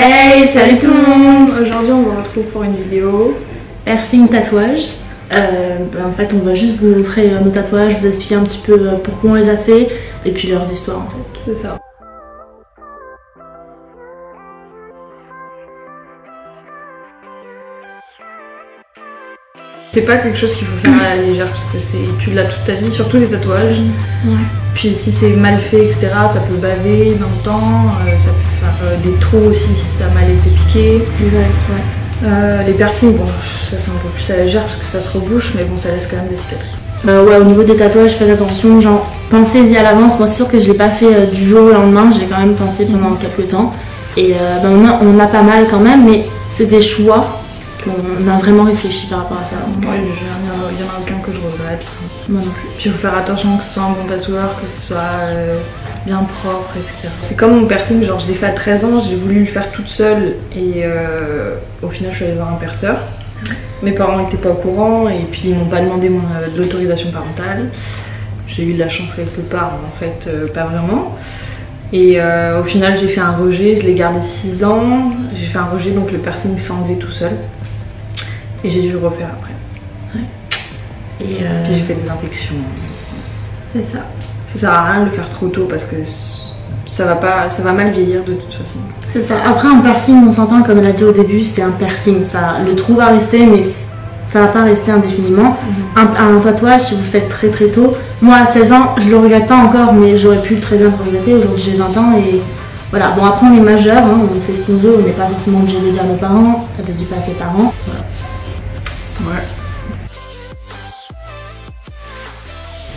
Hey, salut tout le monde. Aujourd'hui on vous retrouve pour une vidéo piercing tatouage. En fait on va juste vous montrer nos tatouages, vous expliquer un petit peu pourquoi on les a fait et puis leurs histoires en fait. C'est ça. C'est pas quelque chose qu'il faut faire à la légère parce que tu l'as toute ta vie, surtout les tatouages. Ouais. Puis si c'est mal fait, etc., ça peut baver dans le temps, ça peut faire des trous aussi si ça a mal été piqué. Exact, ouais. Les piercings, bon, ça c'est un peu plus à la légère parce que ça se rebouche, mais bon, ça laisse quand même des cicatrices. Ouais, au niveau des tatouages, faites attention, genre pensez-y à l'avance. Moi c'est sûr que je l'ai pas fait du jour au lendemain, j'ai quand même pensé pendant quelques temps. Et on a pas mal quand même, mais c'est des choix qu'on a vraiment réfléchi par rapport à ça. Il n'y en a aucun que je regrette. Moi non plus. Puis il faut faire attention que ce soit un bon tatoueur, que ce soit bien propre, etc. C'est comme mon piercing, genre je l'ai fait à 13 ans, j'ai voulu le faire toute seule et au final je suis allée voir un perceur. Mes parents n'étaient pas au courant et puis ils m'ont pas demandé l'autorisation parentale. J'ai eu de la chance quelque part, mais en fait pas vraiment. Et au final j'ai fait un rejet, je l'ai gardé 6 ans. J'ai fait un rejet donc le piercing s'est enlevé tout seul. Et j'ai dû le refaire après. Ouais. Et puis j'ai fait des infections. C'est ça. Ça sert à rien de le faire trop tôt parce que ça va mal vieillir de toute façon. C'est ça. Après un piercing, on s'entend comme elle a dit au début, c'est un piercing. Le trou va rester mais ça va pas rester indéfiniment. Un tatouage, si vous le faites très très tôt. Moi à 16 ans, je le regrette pas encore mais j'aurais pu très bien le regretter. Aujourd'hui j'ai 20 ans et voilà. Bon après on est majeur, hein, on fait ce qu'on veut, on n'est pas forcément obligé de dire à nos parents, ça ne dit pas à ses parents. Voilà. Ouais.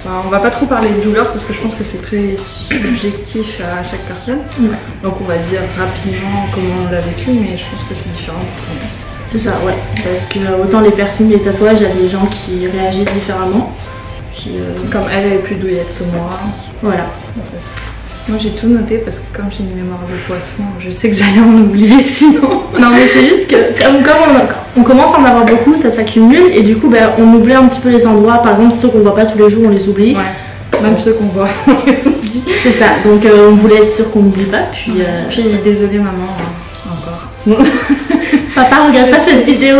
Enfin, on va pas trop parler de douleur parce que je pense que c'est très subjectif à chaque personne. Ouais. Donc on va dire rapidement comment on l'a vécu, mais je pense que c'est différent pour tout le monde. C'est ça, ouais. Parce que autant les piercings, les tatouages, il y a des gens qui réagissent différemment. Puis, comme elle est plus douillette que moi. Voilà. Moi j'ai tout noté parce que comme j'ai une mémoire de poisson, je sais que j'allais en oublier sinon. Non mais c'est juste que comme on commence à en avoir beaucoup, ça s'accumule et du coup on oublie un petit peu les endroits. Par exemple ceux qu'on voit pas tous les jours on les oublie. Ouais. Même ceux qu'on voit on les oublie. C'est ça, donc on voulait être sûr qu'on n'oublie pas. Puis désolée maman, encore. Papa regarde pas cette vidéo.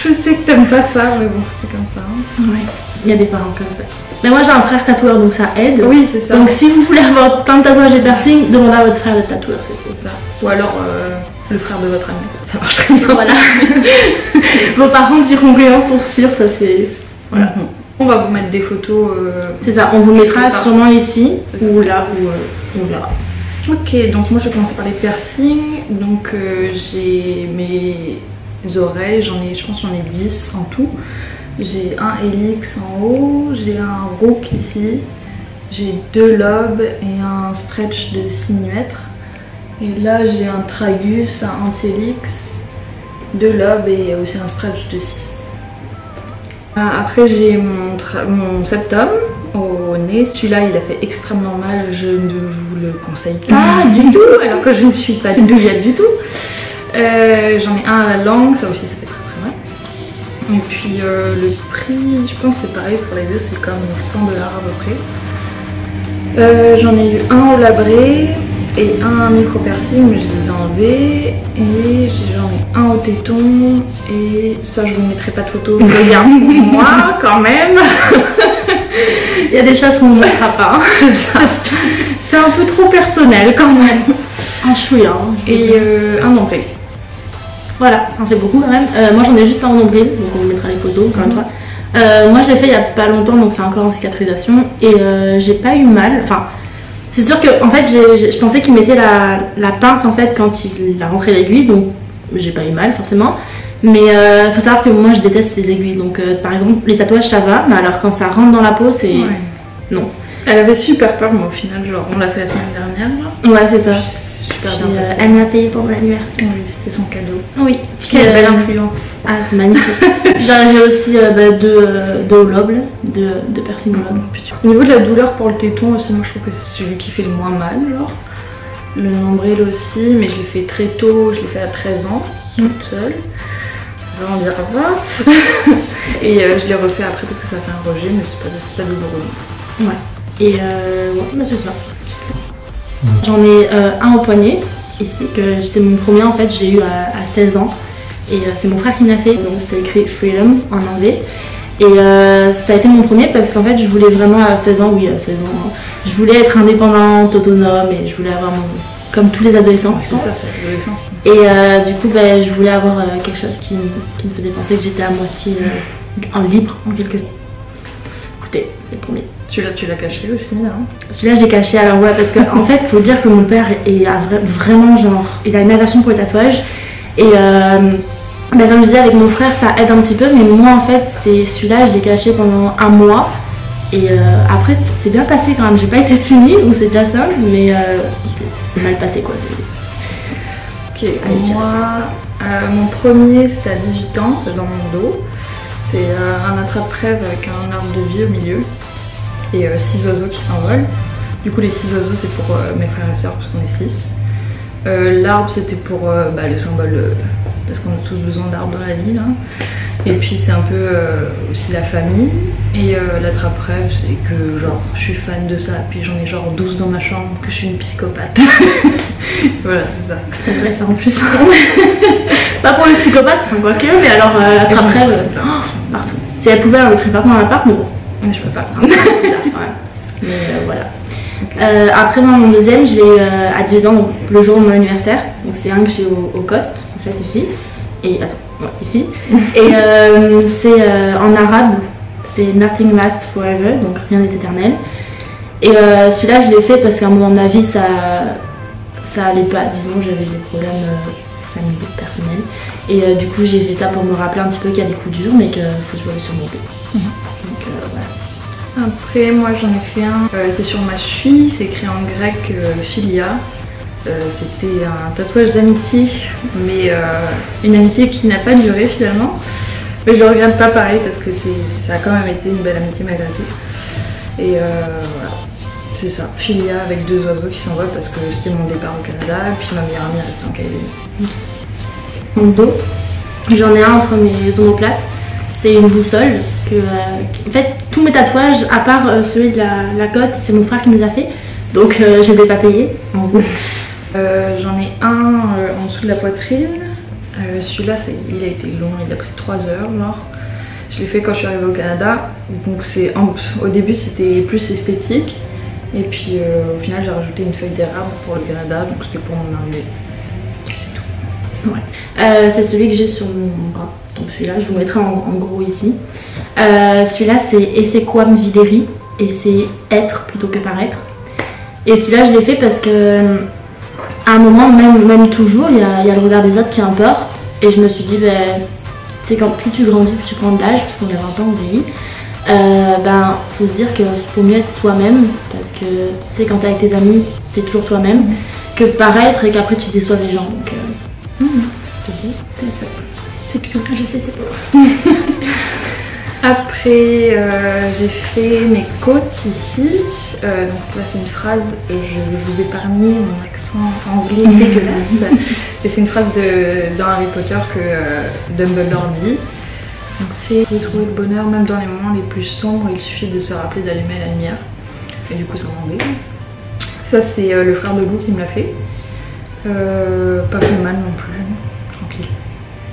Je sais que t'aimes pas ça mais bon c'est comme ça. Hein. Ouais. Il y a des parents comme ça. Mais moi j'ai un frère tatoueur donc ça aide. Oui c'est ça. Donc si vous voulez avoir plein de tatouages et piercings, demandez à votre frère de tatoueur, c'est ça. Ou alors le frère de votre ami, ça marche très bien. Voilà. Vos parents diront rien pour sûr, ça c'est... Voilà. On va vous mettre des photos. C'est ça, on vous mettra sûrement ici ou là où on verra. Ok, donc moi je vais commencer par les piercings. Donc j'ai mes oreilles, je pense que j'en ai 10 en tout. J'ai un hélix en haut, j'ai un rook ici, j'ai 2 lobes et un stretch de sinuètre. Et là j'ai un tragus, un anti-hélix, 2 lobes et aussi un stretch de 6. Après j'ai mon septum au nez, celui-là il a fait extrêmement mal, je ne vous le conseille pas du tout, alors que je ne suis pas douillette du tout. J'en ai un à la langue, ça aussi ça fait très très mal. Et puis le prix, je pense c'est pareil pour les deux, c'est comme 100 $ à peu près. J'en ai eu un au labré et un micro piercing, mais je les ai enlevés. Et j'en ai un au téton et ça je vous mettrai pas de photo, regarde moi quand même. Il y a des choses qu'on ne mettra pas, c'est un peu trop personnel quand même. Un chouïa. Et un nombril. Voilà, ça en fait beaucoup quand même. Moi j'en ai juste un en nombril, donc on vous mettra les photos encore une fois. Moi je l'ai fait il y a pas longtemps, donc c'est encore en cicatrisation. Et j'ai pas eu mal. Enfin, c'est sûr que en fait je pensais qu'il mettait la pince en fait quand il a rentré l'aiguille, donc j'ai pas eu mal forcément. Mais faut savoir que moi je déteste les aiguilles, donc par exemple les tatouages ça va, mais alors quand ça rentre dans la peau c'est... Ouais. Non. Elle avait super peur, moi au final, genre on l'a fait la semaine dernière là. Ouais c'est ça. Super bien. Elle m'a payé pour mon anniversaire. Oui, c'était son cadeau. Oui. Puis quelle belle influence. Ah, c'est magnifique. J'ai aussi 2 lobes, 2 piercings au lobe. Au niveau de la douleur pour le téton aussi, moi je trouve que c'est celui qui fait le moins mal, genre. Le nombril aussi, mais je l'ai fait très tôt, je l'ai fait à 13 ans, toute seule. Vraiment dire au revoir. Et je l'ai refait après parce que ça fait un rejet, mais c'est pas douloureux. Ouais. Et ouais, c'est ça. J'en ai un au poignet, ici, que c'est mon premier en fait, j'ai eu à 16 ans. Et c'est mon frère qui me l'a fait, donc c'est écrit Freedom en anglais. Et ça a été mon premier parce qu'en fait je voulais vraiment à 16 ans, oui à 16 ans, je voulais être indépendante, autonome et je voulais avoir comme tous les adolescents. Ouais, c'est ça, c'est l'adolescence. Et du coup je voulais avoir quelque chose qui me faisait penser que j'étais à moitié en libre en quelque sorte. Écoutez, c'est le premier. Celui-là tu l'as caché aussi, hein? Celui-là je l'ai caché, alors ouais, parce qu'en fait il faut dire que mon père vraiment genre, il a une aversion pour les tatouages. Et comme je disais avec mon frère ça aide un petit peu, mais moi en fait c'est celui-là je l'ai caché pendant un mois et après c'est bien passé quand même, j'ai pas été punie donc c'est déjà ça, mais c'est mal passé quoi. Ok, moi mon premier c'était à 18 ans, c'est dans mon dos, c'est un attrape-rêve avec un arbre de vie au milieu et 6 oiseaux qui s'envolent. Du coup les 6 oiseaux c'est pour mes frères et sœurs parce qu'on est 6. L'arbre c'était pour le symbole parce qu'on a tous besoin d'arbres dans la vie là. Et puis c'est un peu aussi la famille. Et l'attrape-rêve c'est que genre je suis fan de ça, puis j'en ai genre 12 dans ma chambre, que je suis une psychopathe. Voilà c'est ça. C'est vrai ça en plus. Pas pour le psychopathe, enfin quoique, mais alors l'attrape-rêve partout. Si elle pouvait elle mettrait partout dans l'appart, mais bon. Mais je peux pas. Mais voilà. Okay. Après moi, mon deuxième, je l'ai à 18 ans, donc le jour de mon anniversaire. Donc c'est un que j'ai au Côte, en fait ici. Et attends, ouais, ici. Et c'est en arabe, c'est Nothing Lasts Forever, donc rien n'est éternel. Et celui-là, je l'ai fait parce qu'à un moment de ma vie, ça allait pas. Disons, j'avais des problèmes familiaux, personnels. Et du coup, j'ai fait ça pour me rappeler un petit peu qu'il y a des coups durs, mais qu'il faut toujours les surmonter. Donc voilà. Après moi j'en ai fait un, c'est sur ma cheville, c'est écrit en grec Philia. C'était un tatouage d'amitié, mais une amitié qui n'a pas duré finalement. Mais je le regrette pas pareil parce que ça a quand même été une belle amitié malgré tout. Et voilà, c'est ça, Philia avec 2 oiseaux qui s'envolent parce que c'était mon départ au Canada et puis ma meilleure amie restait en Calédonie. Mon dos, j'en ai un entre mes omoplates. C'est une boussole que, en fait tous mes tatouages à part celui de la côte c'est mon frère qui me les a fait donc je les ai pas payés en gros. J'en ai un en dessous de la poitrine, celui-là il a été long, il a pris 3 heures genre. Je l'ai fait quand je suis arrivée au Canada, donc au début c'était plus esthétique et puis au final j'ai rajouté une feuille d'érable pour le Canada, donc c'était pour mon arrivée. C'est tout. Ouais. C'est celui que j'ai sur mon bras. Donc celui-là, je vous mettrai en gros ici. Celui-là, c'est Essequam Videri, et c'est être plutôt que paraître. Et celui-là, je l'ai fait parce que à un moment, même toujours, il y a le regard des autres qui importe. Et je me suis dit, tu sais, quand plus tu grandis, plus tu prends de l'âge, parce qu'on a 20 ans, on vieillit. Faut se dire qu'il faut mieux être soi-même, parce que tu sais, quand t'es avec tes amis, t'es toujours toi-même, que paraître et qu'après tu déçois les gens. Donc, c'est ça. Je sais, c'est pas. Après, j'ai fait mes côtes ici. Donc là, c'est une phrase, je vais vous épargner mon accent anglais dégueulasse. Et c'est une phrase dans Harry Potter que Dumbledore dit. Donc c'est retrouver le bonheur même dans les moments les plus sombres, il suffit de se rappeler d'allumer la lumière. Et du coup, c'est en anglais. Ça, c'est le frère de Lou qui me l'a fait. Pas fait mal non plus.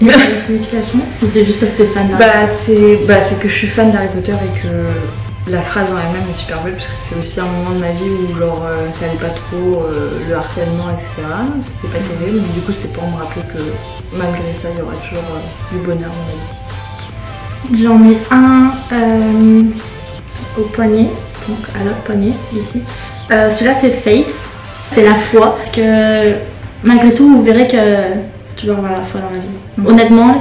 La signification ou c'est juste parce que t'es fan c'est que je suis fan d'Harry Potter et que la phrase en elle-même est super belle parce que c'est aussi un moment de ma vie où genre ça allait pas trop, le harcèlement etc. C'était pas terrible, mais du coup c'était pour me rappeler que malgré ça il y aura toujours du bonheur dans ma vie. J'en ai un au poignet, donc à l'autre poignet ici. Celui-là c'est Faith, c'est la foi parce que malgré tout vous verrez que tu dois avoir la foi dans la vie. Honnêtement,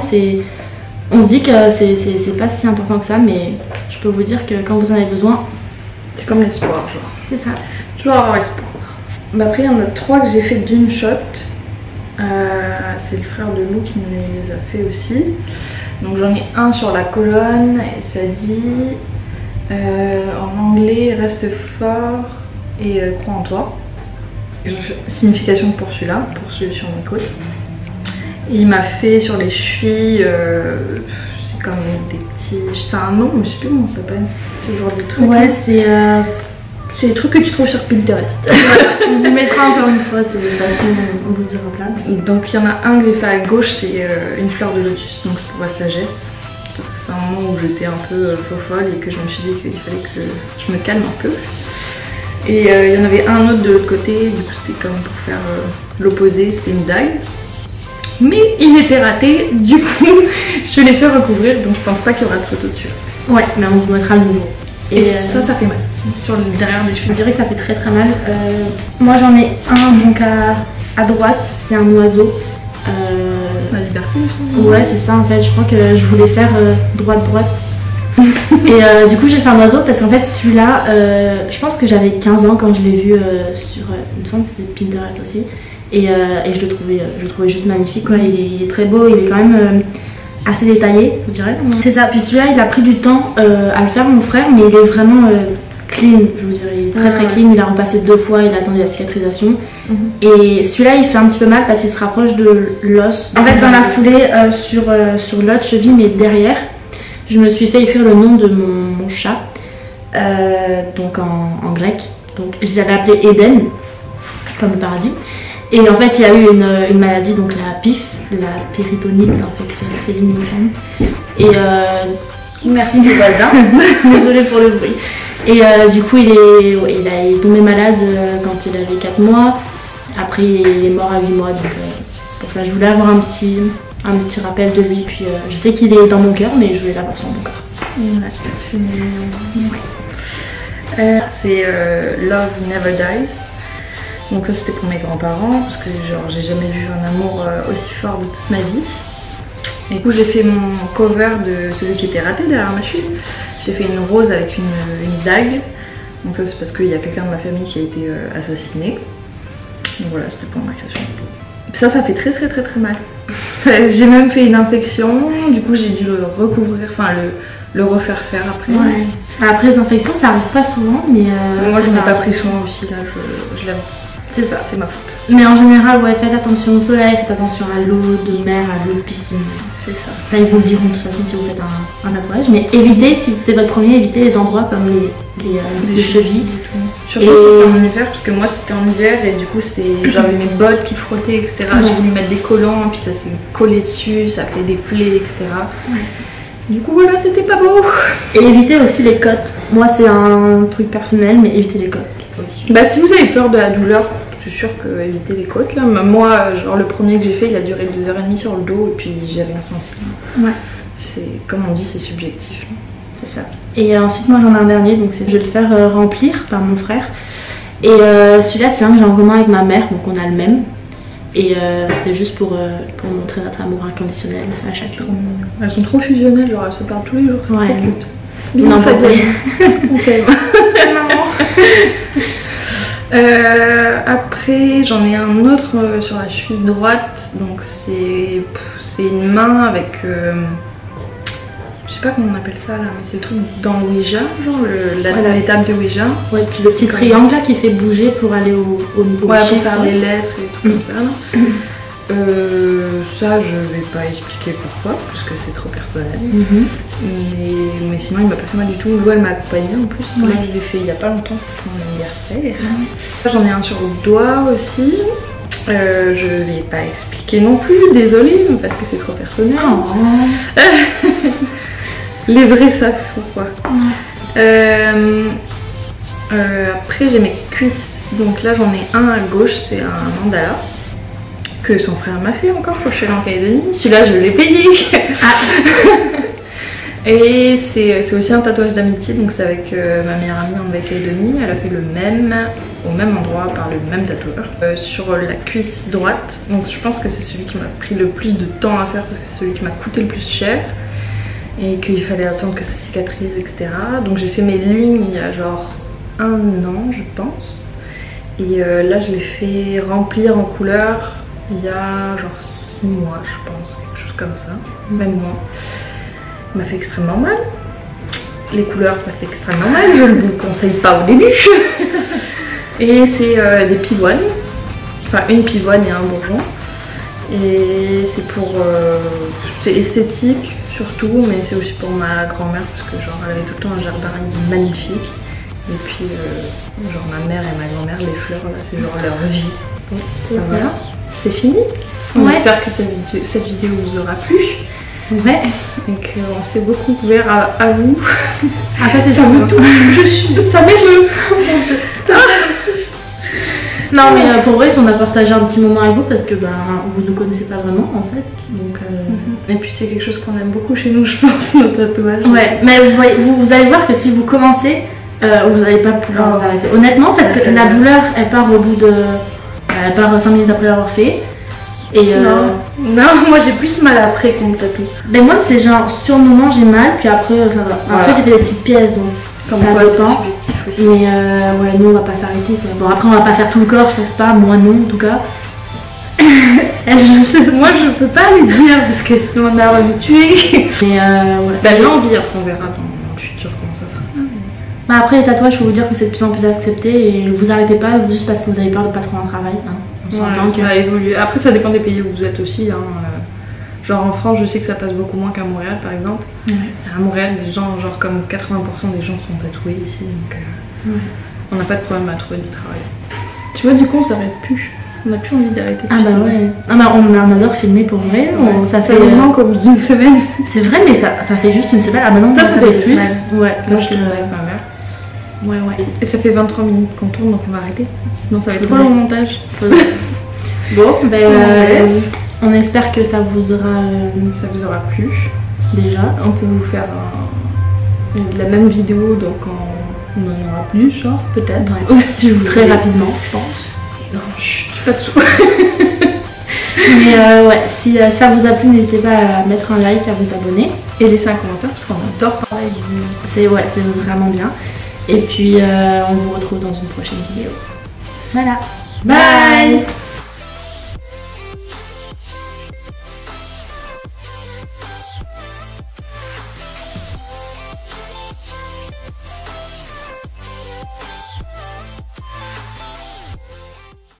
on se dit que c'est pas si important que ça, mais je peux vous dire que quand vous en avez besoin, c'est comme l'espoir, genre. C'est ça. Toujours avoir espoir. Après, il y en a 3 que j'ai fait d'une shot. C'est le frère de Lou qui me les a fait aussi. Donc j'en ai un sur la colonne et ça dit en anglais reste fort et crois en toi. Signification pour celui-là, pour celui sur mes côtes. Et il m'a fait sur les chevilles, c'est comme des petits. C'est un nom, mais je sais plus comment ça s'appelle. Ce genre de truc. Ouais, c'est C'est des trucs que tu trouves sur Pinterest. On vous mettra encore une fois, c'est facile, on vous dira plein. Donc il y en a un que j'ai fait à gauche, c'est une fleur de lotus, donc c'est pour la sagesse. Parce que c'est un moment où j'étais un peu folle et que je me suis dit qu'il fallait que je me calme un peu. Et il y en avait un autre de l'autre côté, du coup c'était comme pour faire l'opposé, c'était une dague. Mais il était raté, du coup je l'ai fait recouvrir, donc je pense pas qu'il y aura de photo dessus. Ouais, mais on vous mettra le nouveau. Et ça fait mal, sur le derrière des cheveux. Je dirais que ça fait très mal. Moi j'en ai un donc à droite, c'est un oiseau. La liberté, ouais, c'est ça en fait, je crois que je voulais faire droite. Et du coup j'ai fait un oiseau parce qu'en fait celui-là, je pense que j'avais 15 ans quand je l'ai vu sur, il me semble que c'était Pinterest aussi. Et je le trouvais juste magnifique quoi. Il est très beau, il est quand même assez détaillé, je dirais. C'est ça, puis celui-là il a pris du temps à le faire mon frère, mais il est vraiment clean, je vous dirais, il est très clean, il a repassé 2 fois, il a attendu la cicatrisation. Et celui-là il fait un petit peu mal parce qu'il se rapproche de l'os. En fait dans la foulée sur l'autre cheville mais derrière, je me suis fait écrire le nom de mon chat, donc en grec. Donc je l'avais appelé Eden, comme le paradis. Et en fait il a eu une maladie, donc la PIF, la péritonite infectieuse féline il me semble. Et merci mes voisins, désolée pour le bruit. Et du coup il est tombé malade quand il avait 4 mois. Après il est mort à 8 mois, donc pour ça je voulais avoir un petit rappel de lui. Puis je sais qu'il est dans mon cœur, mais je voulais l'avoir sur mon cœur. Ouais, c'est Love Never Dies. Donc ça c'était pour mes grands-parents parce que genre j'ai jamais vu un amour aussi fort de toute ma vie. Et du coup j'ai fait mon cover de celui qui était raté derrière ma cheville. J'ai fait une rose avec une dague. Donc ça c'est parce qu'il y a quelqu'un de ma famille qui a été assassiné. Donc voilà, c'était pour ma création. Ça fait très mal. J'ai même fait une infection, du coup j'ai dû le recouvrir, enfin le refaire faire après. Ouais. Après les infections ça arrive pas souvent, mais moi je n'ai pas pris soin aussi là, je l'avoue. C'est ça, c'est ma faute. Mais en général, ouais, faites attention au soleil, faites attention à l'eau de mer, à l'eau de piscine. C'est ça. Ça, ils vous le diront de toute façon si vous faites un tatouage. Mais évitez, si c'est votre premier, évitez les endroits comme les chevilles. Surtout si c'est en hiver, parce que moi c'était en hiver et du coup j'avais mes bottes qui frottaient, etc. Ouais. J'ai voulu mettre des collants, puis ça s'est collé dessus, ça fait des plaies, etc. Ouais. Du coup voilà, c'était pas beau. Et évitez aussi les côtes. Moi c'est un truc personnel, mais évitez les côtes aussi. Bah si vous avez peur de la douleur, c'est sûr que évitez les côtes là. Moi, genre le premier que j'ai fait, il a duré 2h30 sur le dos et puis j'ai rien senti. Ouais. C'est comme on dit, c'est subjectif. C'est ça. Et ensuite moi j'en ai un dernier, donc je vais le faire remplir par mon frère. Et celui-là c'est un que j'ai en commun avec ma mère, donc on a le même. Et c'était juste pour montrer notre amour inconditionnel à chacun. Elles sont trop fusionnelles, genre elles se parlent tous les jours. Ouais. Bisous Fabienne. On t'aime. Maman. Après j'en ai un autre sur la cheville droite, donc c'est une main avec je sais pas comment on appelle ça là, mais c'est le truc dans Ouija, genre l'étape de Ouija. Ouais, puis le petit triangle là qui fait bouger pour aller au niveau. Ouais, pour faire les lettres et tout comme ça. Ça je vais pas expliquer pourquoi, parce que c'est trop personnel. Mais sinon il m'a pas fait mal du tout. L'eau elle m'a accompagnée en plus. Là je l'ai fait il y a pas longtemps pour mon anniversaire. J'en ai un sur le doigt aussi. Je vais pas expliquer non plus, désolée, parce que c'est trop personnel. Les vrais savent pourquoi. Après j'ai mes cuisses. Donc là j'en ai un à gauche, c'est un mandala que son frère m'a fait encore quand je suis allée en Calédonie. Celui-là je l'ai payé. Et c'est aussi un tatouage d'amitié, donc c'est avec ma meilleure amie en Nouvelle-Calédonie. Elle a fait le même, au même endroit par le même tatoueur, sur la cuisse droite. Donc je pense que c'est celui qui m'a pris le plus de temps à faire parce que c'est celui qui m'a coûté le plus cher. Et qu'il fallait attendre que ça cicatrise, etc. Donc j'ai fait mes lignes il y a genre 1 an je pense. Et là je l'ai fait remplir en couleur il y a genre 6 mois je pense, quelque chose comme ça, même moins. Il m'a fait extrêmement mal. Les couleurs ça fait extrêmement mal, je ne vous le conseille pas au début. Et c'est des pivoines, enfin une pivoine et un bourgeon. Et c'est pour... c'est esthétique surtout, mais c'est aussi pour ma grand-mère parce que genre elle avait tout le temps un jardin magnifique. Et puis, genre ma mère et ma grand-mère, les fleurs, là, c'est genre leur vie. C'est Voilà, c'est fini. On Ouais. espère que cette vidéo vous aura plu Ouais. et qu'on s'est beaucoup ouvert à vous. Ah ça c'est Ça me touche, ça m'émeut. Non mais pour vrai, on a partagé un petit moment avec vous parce que vous ne connaissez pas vraiment en fait. Donc, Et puis c'est quelque chose qu'on aime beaucoup chez nous, je pense, nos tatouages. ouais, mais vous allez voir que si vous commencez, vous n'allez pas pouvoir vous arrêter. Honnêtement, parce que la douleur, elle part au bout de... elle part 5 minutes après l'avoir fait. Et non, moi j'ai plus mal après qu'on me tatoue. ben moi c'est genre sur le moment j'ai mal, puis après ça va. Après Voilà. j'ai fait des petites pièces donc Comme ça quoi, dépend. c'est subjectif aussi. Mais ouais, nous on va pas s'arrêter. Bon après on va pas faire tout le corps, je pense pas, moi non en tout cas. Moi je peux pas le dire parce que sinon on a me tuer. Mais ouais. Bah l'envie, après on verra dans le futur comment ça sera. Bah, après les tatouages, faut vous dire que c'est de plus en plus accepté et vous arrêtez pas juste parce que vous avez peur de pas trouver un travail. Hein. On s'entend Ça va évoluer. Après ça dépend des pays où vous êtes aussi. Hein. Genre en France je sais que ça passe beaucoup moins qu'à Montréal par exemple. Ouais. À Montréal les gens, genre comme 80% des gens sont tatoués ici donc on n'a pas de problème à trouver du travail. Tu vois du coup on s'arrête plus. On n'a plus envie d'arrêter. Ah bah ouais. Ah bah on adore filmer pour vrai. Ouais. Ça fait vraiment comme une semaine. C'est vrai mais ça fait juste une semaine. Ah bah non, Ça fait fait plus. une semaine. Ouais. Moi je tourne avec ma mère. Ouais ouais. Et ça fait 23 minutes qu'on tourne donc on va arrêter. Sinon ça va être trop Ouais. long au montage. Bon, ben On laisse. on espère que ça vous aura Ça vous aura plu. déjà. On peut vous faire la même vidéo donc on en aura plus genre peut-être. Ouais. Si vous Très voulez. rapidement, je pense. Non, chut, pas de sous. Mais ouais, si ça vous a plu, n'hésitez pas à mettre un like, à vous abonner. Et laissez un commentaire parce qu'on adore parler du... C'est vraiment bien. Et puis on vous retrouve dans une prochaine vidéo. Voilà. Bye.